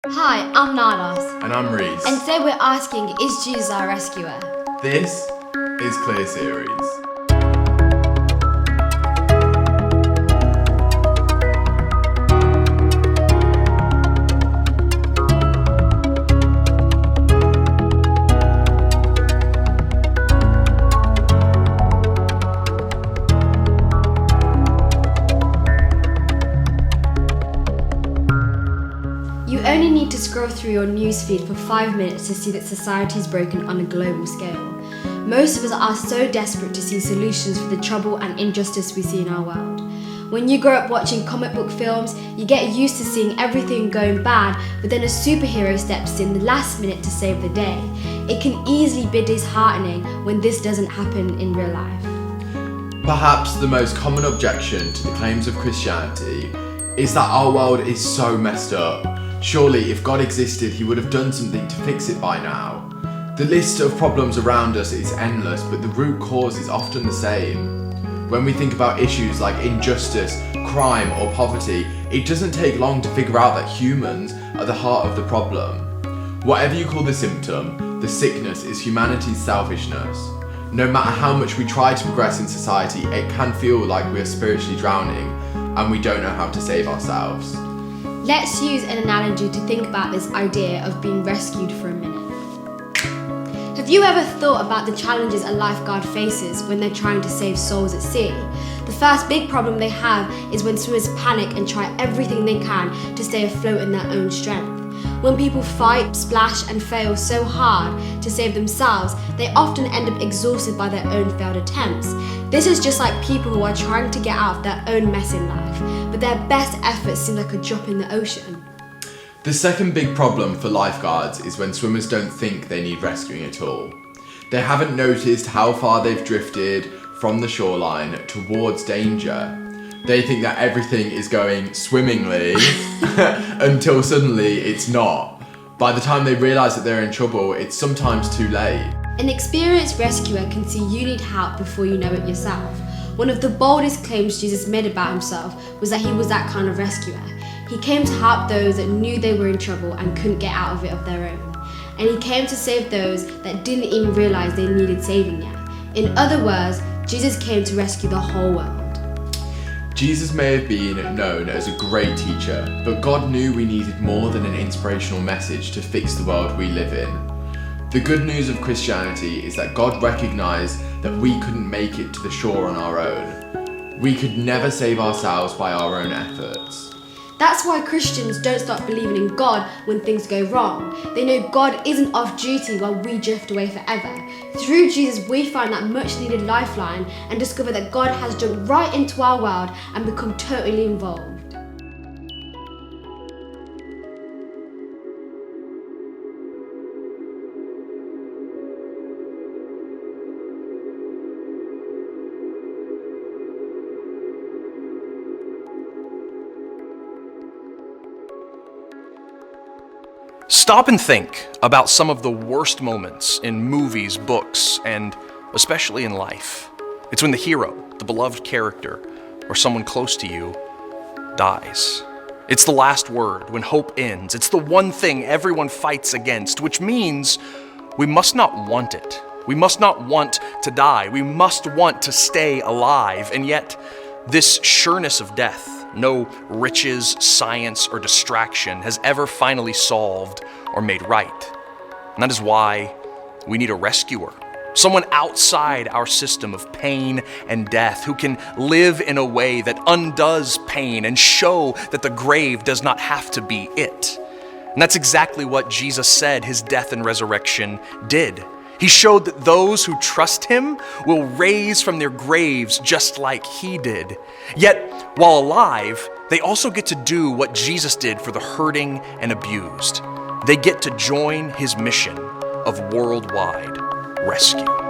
Hi, I'm Nadas. And I'm Reese. And today we're asking, is Jesus our rescuer? This is Kleer series. You only need to scroll through your newsfeed for 5 minutes to see that society is broken on a global scale. Most of us are so desperate to see solutions for the trouble and injustice we see in our world. When you grow up watching comic book films, you get used to seeing everything going bad, but then a superhero steps in the last minute to save the day. It can easily be disheartening when this doesn't happen in real life. Perhaps the most common objection to the claims of Christianity is that our world is so messed up. Surely, if God existed, he would have done something to fix it by now. The list of problems around us is endless, but the root cause is often the same. When we think about issues like injustice, crime, or poverty, it doesn't take long to figure out that humans are the heart of the problem. Whatever you call the symptom, the sickness is humanity's selfishness. No matter how much we try to progress in society, it can feel like we're spiritually drowning and we don't know how to save ourselves. Let's use an analogy to think about this idea of being rescued for a minute. Have you ever thought about the challenges a lifeguard faces when they're trying to save souls at sea? The first big problem they have is when swimmers panic and try everything they can to stay afloat in their own strength. When people fight, splash, and fail so hard to save themselves, they often end up exhausted by their own failed attempts. This is just like people who are trying to get out of their own mess in life, but their best efforts seem like a drop in the ocean. The second big problem for lifeguards is when swimmers don't think they need rescuing at all. They haven't noticed how far they've drifted from the shoreline towards danger. They think that everything is going swimmingly until suddenly it's not. By the time they realise that they're in trouble, it's sometimes too late. An experienced rescuer can see you need help before you know it yourself. One of the boldest claims Jesus made about himself was that he was that kind of rescuer. He came to help those that knew they were in trouble and couldn't get out of it of their own. And he came to save those that didn't even realise they needed saving yet. In other words, Jesus came to rescue the whole world. Jesus may have been known as a great teacher, but God knew we needed more than an inspirational message to fix the world we live in. The good news of Christianity is that God recognised that we couldn't make it to the shore on our own. We could never save ourselves by our own efforts. That's why Christians don't stop believing in God when things go wrong. They know God isn't off duty while we drift away forever. Through Jesus, we find that much needed lifeline and discover that God has jumped right into our world and become totally involved. Stop and think about some of the worst moments in movies, books, and especially in life. It's when the hero, the beloved character, or someone close to you dies. It's the last word, when hope ends. It's the one thing everyone fights against, which means we must not want it. We must not want to die. We must want to stay alive. And yet, this sureness of death, no riches, science, or distraction has ever finally solved or made right. And that is why we need a rescuer. Someone outside our system of pain and death who can live in a way that undoes pain and show that the grave does not have to be it. And that's exactly what Jesus said his death and resurrection did. He showed that those who trust him will raise from their graves just like he did. Yet, while alive, they also get to do what Jesus did for the hurting and abused. They get to join his mission of worldwide rescue.